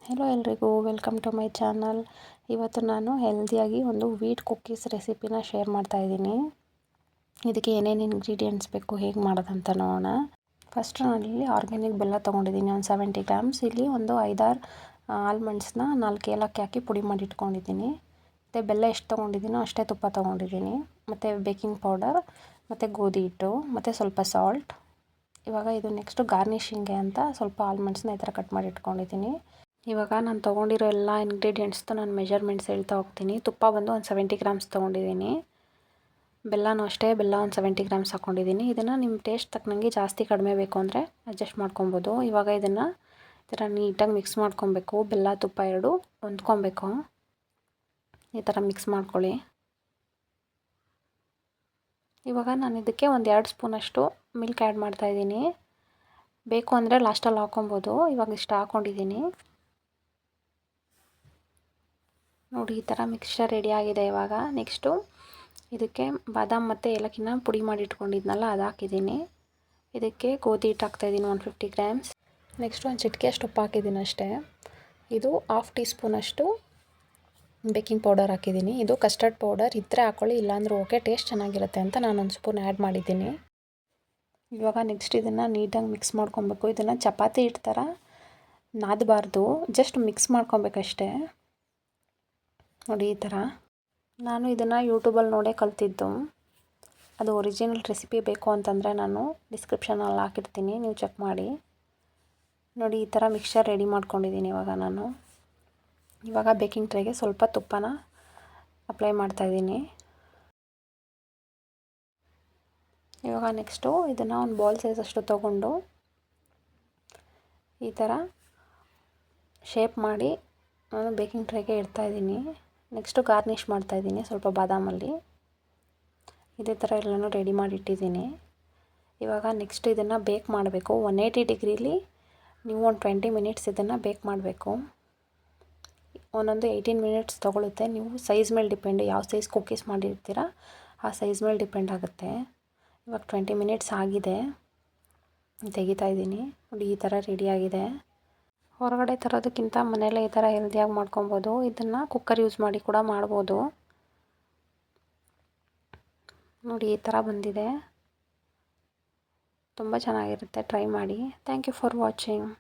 Hello ಎಲ್ರಿಗೂ welcome to my channel. ಇವತ್ತು ನಾನು ಹೆಲ್ದಿಯಾಗಿ ಒಂದು ವೀಟ್ ಕುಕ್ಕೀಸ್ ರೆಸಿಪಿನ ಶೇರ್ ಮಾಡ್ತಾ ಇದ್ದೀನಿ. ಇದಕ್ಕೆ ಏನೇನು ಇಂಗ್ರೀಡಿಯೆಂಟ್ಸ್ ಬೇಕು, ಹೇಗೆ ಮಾಡೋದಂತ ನೋಡೋಣ. ಫಸ್ಟ್ ನಾನಿಲ್ಲಿ ಆರ್ಗ್ಯಾನಿಕ್ ಬೆಲ್ಲ ತೊಗೊಂಡಿದ್ದೀನಿ, ಒಂದು 70 ಗ್ರಾಮ್ಸ್. ಇಲ್ಲಿ ಒಂದು 5-6 ಆಲ್ಮಂಡ್ಸ್ನ 4 ಏಲಕ್ಕಿ ಹಾಕಿ ಪುಡಿ ಮಾಡಿ ಇಟ್ಕೊಂಡಿದ್ದೀನಿ. ಮತ್ತು ಬೆಲ್ಲ ಎಷ್ಟು ತೊಗೊಂಡಿದ್ದೀನೋ ಅಷ್ಟೇ ತುಪ್ಪ ತೊಗೊಂಡಿದ್ದೀನಿ. ಮತ್ತು ಬೇಕಿಂಗ್ ಪೌಡರ್, ಮತ್ತು ಗೋಧಿ ಹಿಟ್ಟು, ಮತ್ತು ಸ್ವಲ್ಪ ಸಾಲ್ಟ್. ಇವಾಗ ಇದು ನೆಕ್ಸ್ಟು ಗಾರ್ನಿಷಿಂಗ್ಗೆ ಅಂತ ಸ್ವಲ್ಪ ಆಲ್ಮಂಡ್ಸ್ನ ಈ ಥರ ಕಟ್ ಮಾಡಿ ಇಟ್ಕೊಂಡಿದ್ದೀನಿ. ಇವಾಗ ನಾನು ತೊಗೊಂಡಿರೋ ಎಲ್ಲ ಇಂಗ್ರೀಡಿಯೆಂಟ್ಸ್ದು ನಾನು ಮೆಜರ್ಮೆಂಟ್ಸ್ ಹೇಳ್ತಾ ಹೋಗ್ತೀನಿ. ತುಪ್ಪ ಬಂದು ಒಂದು 70 ಗ್ರಾಮ್ಸ್ ತೊಗೊಂಡಿದ್ದೀನಿ. ಬೆಲ್ಲನೂ ಅಷ್ಟೇ, ಬೆಲ್ಲ ಒಂದು 70 ಗ್ರಾಮ್ಸ್ ಹಾಕ್ಕೊಂಡಿದ್ದೀನಿ. ಇದನ್ನು ನಿಮ್ಮ ಟೇಸ್ಟ್ ತಕ್ಕನಂಗೆ ಜಾಸ್ತಿ ಕಡಿಮೆ ಬೇಕು ಅಂದರೆ ಅಡ್ಜಸ್ಟ್ ಮಾಡ್ಕೊಬೋದು. ಇವಾಗ ಇದನ್ನು ಈ ಥರ ನೀಟಾಗಿ ಮಿಕ್ಸ್ ಮಾಡ್ಕೊಬೇಕು. ಬೆಲ್ಲ ತುಪ್ಪ ಎರಡು ಹೊಂದ್ಕೊಬೇಕು. ಈ ಥರ ಮಿಕ್ಸ್ ಮಾಡ್ಕೊಳ್ಳಿ. ಇವಾಗ ನಾನು ಇದಕ್ಕೆ ಒಂದು 2 ಸ್ಪೂನಷ್ಟು ಮಿಲ್ಕ್ ಆ್ಯಡ್ ಮಾಡ್ತಾಯಿದ್ದೀನಿ. ಬೇಕು ಅಂದರೆ ಲಾಸ್ಟಲ್ಲಿ ಹಾಕ್ಕೊಬೋದು. ಇವಾಗ ಇಷ್ಟು ಹಾಕ್ಕೊಂಡಿದ್ದೀನಿ. ನೋಡಿ, ಈ ಥರ ಮಿಕ್ಸ್ಚರ್ ರೆಡಿ ಆಗಿದೆ. ಇವಾಗ ನೆಕ್ಸ್ಟು ಇದಕ್ಕೆ ಬಾದಾಮ್ ಮತ್ತು ಏಲಕ್ಕಿನ ಪುಡಿ ಮಾಡಿ ಇಟ್ಕೊಂಡಿದ್ನಲ್ಲ, ಅದು ಹಾಕಿದ್ದೀನಿ. ಇದಕ್ಕೆ ಗೋಧಿ ಹಿಟ್ಟು ಹಾಕ್ತಾಯಿದ್ದೀನಿ, 150 ಗ್ರಾಮ್ಸ್. ನೆಕ್ಸ್ಟು ಒಂದು ಚಿಟಿಕೆಯಷ್ಟು ಉಪ್ಪು ಹಾಕಿದ್ದೀನಿ ಅಷ್ಟೇ. ಇದು 1/2 ಟೀ ಸ್ಪೂನಷ್ಟು ಬೇಕಿಂಗ್ ಪೌಡರ್ ಹಾಕಿದ್ದೀನಿ. ಇದು ಕಸ್ಟರ್ಡ್ ಪೌಡರ್ ಇದ್ದರೆ ಹಾಕ್ಕೊಳ್ಳಿ, ಇಲ್ಲಾಂದ್ರೆ ಓಕೆ, ಟೇಸ್ಟ್ ಚೆನ್ನಾಗಿರುತ್ತೆ ಅಂತ ನಾನು ಒಂದು ಸ್ಪೂನ್ ಆ್ಯಡ್ ಮಾಡಿದ್ದೀನಿ. ಇವಾಗ ನೆಕ್ಸ್ಟ್ ಇದನ್ನು ನೀಟಾಗಿ ಮಿಕ್ಸ್ ಮಾಡ್ಕೊಬೇಕು. ಇದನ್ನು ಚಪಾತಿ ಹಿಟ್ಟು ಥರ ನಾದಬಾರ್ದು, ಜಸ್ಟ್ ಮಿಕ್ಸ್ ಮಾಡ್ಕೊಬೇಕಷ್ಟೇ. ನೋಡಿ, ಈ ಥರ. ನಾನು ಇದನ್ನು ಯೂಟ್ಯೂಬಲ್ಲಿ ನೋಡೇ ಕಲ್ತಿದ್ದು. ಅದು ಒರಿಜಿನಲ್ ರೆಸಿಪಿ ಬೇಕು ಅಂತಂದರೆ ನಾನು ಡಿಸ್ಕ್ರಿಪ್ಷನಲ್ಲಿ ಹಾಕಿರ್ತೀನಿ, ನೀವು ಚೆಕ್ ಮಾಡಿ. ನೋಡಿ, ಈ ಥರ ಮಿಕ್ಸ್ಚರ್ ರೆಡಿ ಮಾಡ್ಕೊಂಡಿದ್ದೀನಿ. ಇವಾಗ ಬೇಕಿಂಗ್ ಟ್ರೇಗೆ ಸ್ವಲ್ಪ ತುಪ್ಪನ ಅಪ್ಲೈ ಮಾಡ್ತಾಯಿದ್ದೀನಿ. ಇವಾಗ ನೆಕ್ಸ್ಟು ಇದನ್ನು ಒಂದು ಬಾಲ್ ಸೈಜಷ್ಟು ತೊಗೊಂಡು ಈ ಥರ ಶೇಪ್ ಮಾಡಿ ನಾನು ಬೇಕಿಂಗ್ ಟ್ರೇಗೆ ಇಡ್ತಾಯಿದ್ದೀನಿ. ನೆಕ್ಸ್ಟು ಗಾರ್ನಿಷ್ ಮಾಡ್ತಾಯಿದ್ದೀನಿ ಸ್ವಲ್ಪ ಬಾದಾಮಲ್ಲಿ. ಇದೇ ಥರ ಎಲ್ಲನೂ ರೆಡಿ ಮಾಡಿ ಇಟ್ಟಿದ್ದೀನಿ. ಇವಾಗ ನೆಕ್ಸ್ಟ್ ಇದನ್ನು ಬೇಕ್ ಮಾಡಬೇಕು. 180 ಡಿಗ್ರೀಲಿ ನೀವು ಒಂದು 20 ಮಿನಿಟ್ಸ್ ಇದನ್ನು ಬೇಕ್ ಮಾಡಬೇಕು. ಒಂದೊಂದು 18 ಮಿನಿಟ್ಸ್ ತೊಗೊಳುತ್ತೆ. ನೀವು ಸೈಜ್ ಮೇಲೆ ಡಿಪೆಂಡು, ಯಾವ ಸೈಜ್ ಕುಕ್ಕೀಸ್ ಮಾಡಿರ್ತೀರ ಆ ಸೈಜ್ ಮೇಲೆ ಡಿಪೆಂಡ್ ಆಗುತ್ತೆ. ಇವಾಗ 20 ಮಿನಿಟ್ಸ್ ಆಗಿದೆ, ತೆಗಿತಾ ಇದ್ದೀನಿ. ನೋಡಿ, ಈ ಥರ ರೆಡಿಯಾಗಿದೆ. ಹೊರಗಡೆ ತರೋದಕ್ಕಿಂತ ಮನೆಯಲ್ಲೇ ಈ ಥರ ಹೆಲ್ದಿಯಾಗಿ ಮಾಡ್ಕೊಬೋದು. ಇದನ್ನು ಕುಕ್ಕರ್ ಯೂಸ್ ಮಾಡಿ ಕೂಡ ಮಾಡ್ಬೋದು. ನೋಡಿ, ಈ ಥರ ಬಂದಿದೆ. ತುಂಬ ಚೆನ್ನಾಗಿರುತ್ತೆ, ಟ್ರೈ ಮಾಡಿ. Thank you for watching.